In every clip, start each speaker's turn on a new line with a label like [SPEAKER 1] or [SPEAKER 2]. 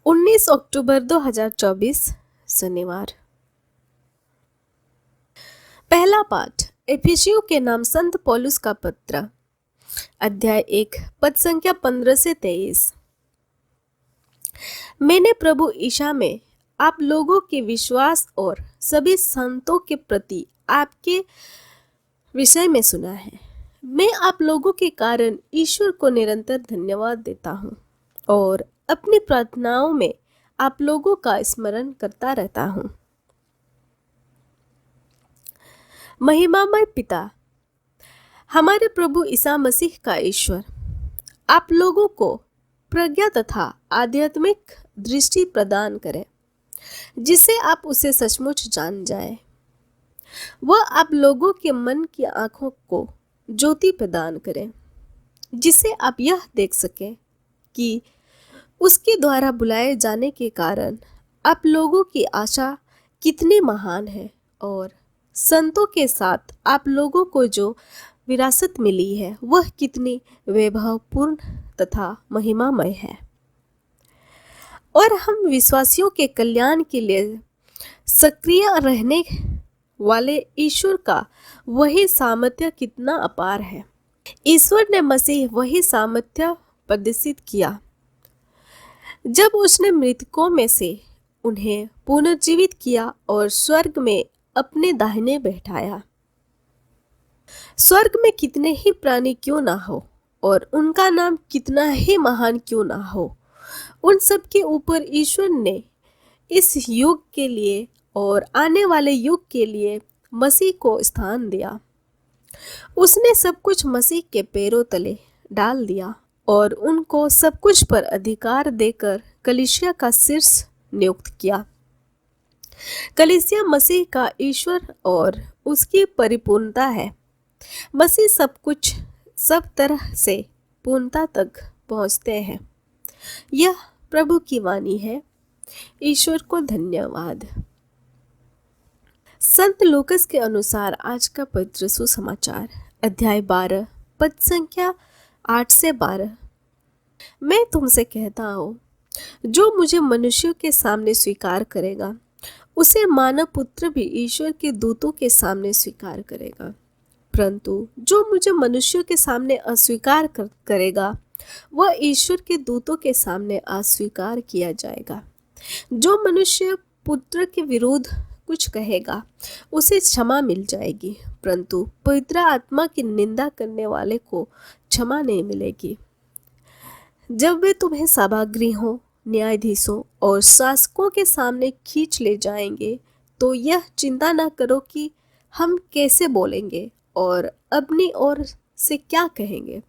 [SPEAKER 1] 19 अक्टूबर 2024 शनिवार। पहला पाठ एफिसियों के नाम संत पौलुस का पत्र, अध्याय 1, पद संख्या 15 से 23। मैंने प्रभु ईशा में आप लोगों के विश्वास और सभी संतों के प्रति आपके विषय में सुना है। मैं आप लोगों के कारण ईश्वर को निरंतर धन्यवाद देता हूँ और अपनी प्रार्थनाओं में आप लोगों का स्मरण करता रहता हूँ। महिमामय पिता, हमारे प्रभु ईसा मसीह का ईश्वर आप लोगों को प्रज्ञा तथा आध्यात्मिक दृष्टि प्रदान करे, जिससे आप उसे सचमुच जान जाए। वह आप लोगों के मन की आंखों को ज्योति प्रदान करे, जिससे आप यह देख सकें कि उसके द्वारा बुलाए जाने के कारण आप लोगों की आशा कितनी महान है और संतों के साथ आप लोगों को जो विरासत मिली है वह कितनी वैभवपूर्ण तथा महिमामय है। और हम विश्वासियों के कल्याण के लिए सक्रिय रहने वाले ईश्वर का वही सामर्थ्य कितना अपार है। ईश्वर ने मसीह वही सामर्थ्य प्रदर्शित किया जब उसने मृतकों में से उन्हें पुनर्जीवित किया और स्वर्ग में अपने दाहिने बैठाया। स्वर्ग में कितने ही प्राणी क्यों ना हो और उनका नाम कितना ही महान क्यों ना हो, उन सब के ऊपर ईश्वर ने इस युग के लिए और आने वाले युग के लिए मसीह को स्थान दिया। उसने सब कुछ मसीह के पैरों तले डाल दिया और उनको सब कुछ पर अधिकार देकर कलीसिया का शीर्ष नियुक्त किया। कलीसिया मसीह का ईश्वर और उसकी परिपूर्णता है। मसीह सब कुछ सब तरह से पूर्णता तक पहुंचते हैं। यह प्रभु की वाणी है। ईश्वर को धन्यवाद। संत लूकस के अनुसार आज का पवित्र सुसमाचार, अध्याय 12, पद संख्या 8 से 12। मैं तुमसे कहता हूँ, जो मुझे मनुष्यों के सामने स्वीकार करेगा उसे मानव पुत्र भी ईश्वर के दूतों के सामने स्वीकार करेगा। परंतु जो मुझे मनुष्यों के सामने अस्वीकार करेगा वह ईश्वर के दूतों के सामने अस्वीकार किया जाएगा। जो मनुष्य पुत्र के विरुद्ध कुछ कहेगा उसे क्षमा मिल जाएगी, परंतु पवित्र आत्मा की निंदा करने वाले को क्षमा नहीं मिलेगी। जब वे तुम्हें सभागृहों, न्यायाधीशों और शासकों के सामने खींच ले जाएंगे तो यह चिंता न करो कि हम कैसे बोलेंगे और अपनी ओर से क्या कहेंगे,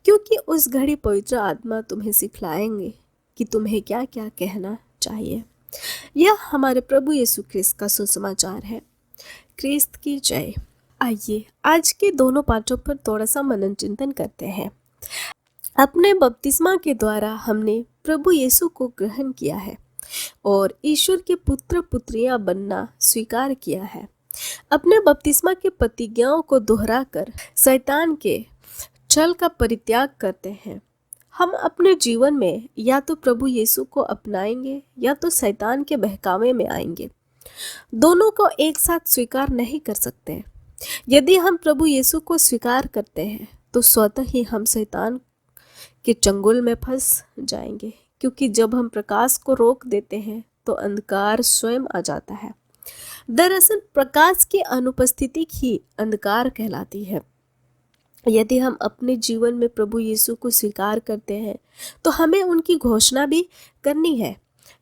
[SPEAKER 1] क्योंकि उस घड़ी पवित्र आत्मा तुम्हें सिखलाएंगे कि तुम्हें क्या क्या कहना चाहिए। यह हमारे प्रभु यीशु ख्रिस्त का सुसमाचार है। ख्रिस्त की जय। आइए आज के दोनों पाठों पर थोड़ा सा मनन चिंतन करते हैं। अपने बपतिस्मा के द्वारा हमने प्रभु यीशु को ग्रहण किया है और ईश्वर के पुत्र पुत्रियां बनना स्वीकार किया है। अपने बपतिस्मा के प्रतिज्ञाओं को दोहराकर शैतान के छल का परित्याग करते हैं। हम अपने जीवन में या तो प्रभु यीशु को अपनाएंगे या तो शैतान के बहकावे में आएंगे। दोनों को एक साथ स्वीकार नहीं कर सकते। यदि हम प्रभु यीशु को स्वीकार करते हैं तो स्वतः ही हम शैतान के चंगुल में फंस जाएंगे, क्योंकि जब हम प्रकाश को रोक देते हैं तो अंधकार स्वयं आ जाता है। दरअसल प्रकाश की अनुपस्थिति ही अंधकार कहलाती है। यदि हम अपने जीवन में प्रभु यीशु को स्वीकार करते हैं तो हमें उनकी घोषणा भी करनी है।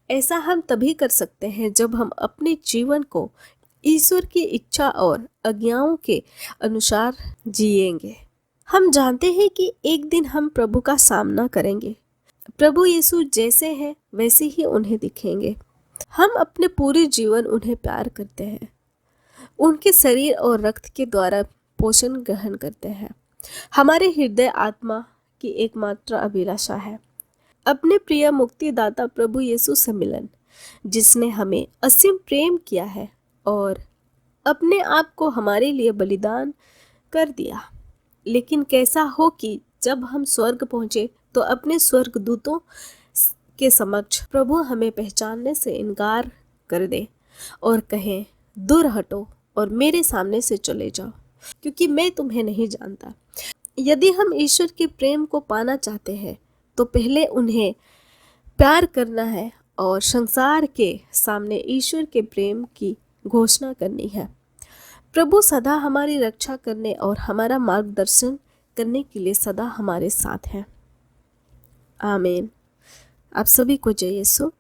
[SPEAKER 1] ऐसा हम तभी कर सकते हैं जब हम अपने जीवन को ईश्वर की इच्छा और आज्ञाओं के अनुसार जिएंगे। हम जानते हैं कि एक दिन हम प्रभु का सामना करेंगे। प्रभु यीशु जैसे हैं वैसे ही उन्हें दिखेंगे। हम अपने पूरे जीवन उन्हें प्यार करते हैं, उनके शरीर और रक्त के द्वारा पोषण ग्रहण करते हैं। हमारे हृदय आत्मा की एकमात्र अभिलाषा है अपने प्रिय मुक्तिदाता प्रभु यीशु से मिलन, जिसने हमें असीम प्रेम किया है और अपने आप को हमारे लिए बलिदान कर दिया। लेकिन कैसा हो कि जब हम स्वर्ग पहुंचे तो अपने स्वर्गदूतों के समक्ष प्रभु हमें पहचानने से इनकार कर दे और कहें, दूर हटो और मेरे सामने से चले जाओ, क्योंकि मैं तुम्हें नहीं जानता। यदि हम ईश्वर के प्रेम को पाना चाहते हैं तो पहले उन्हें प्यार करना है और संसार के सामने ईश्वर के प्रेम की घोषणा करनी है। प्रभु सदा हमारी रक्षा करने और हमारा मार्गदर्शन करने के लिए सदा हमारे साथ हैं। आमीन। आप सभी को जय यीशु।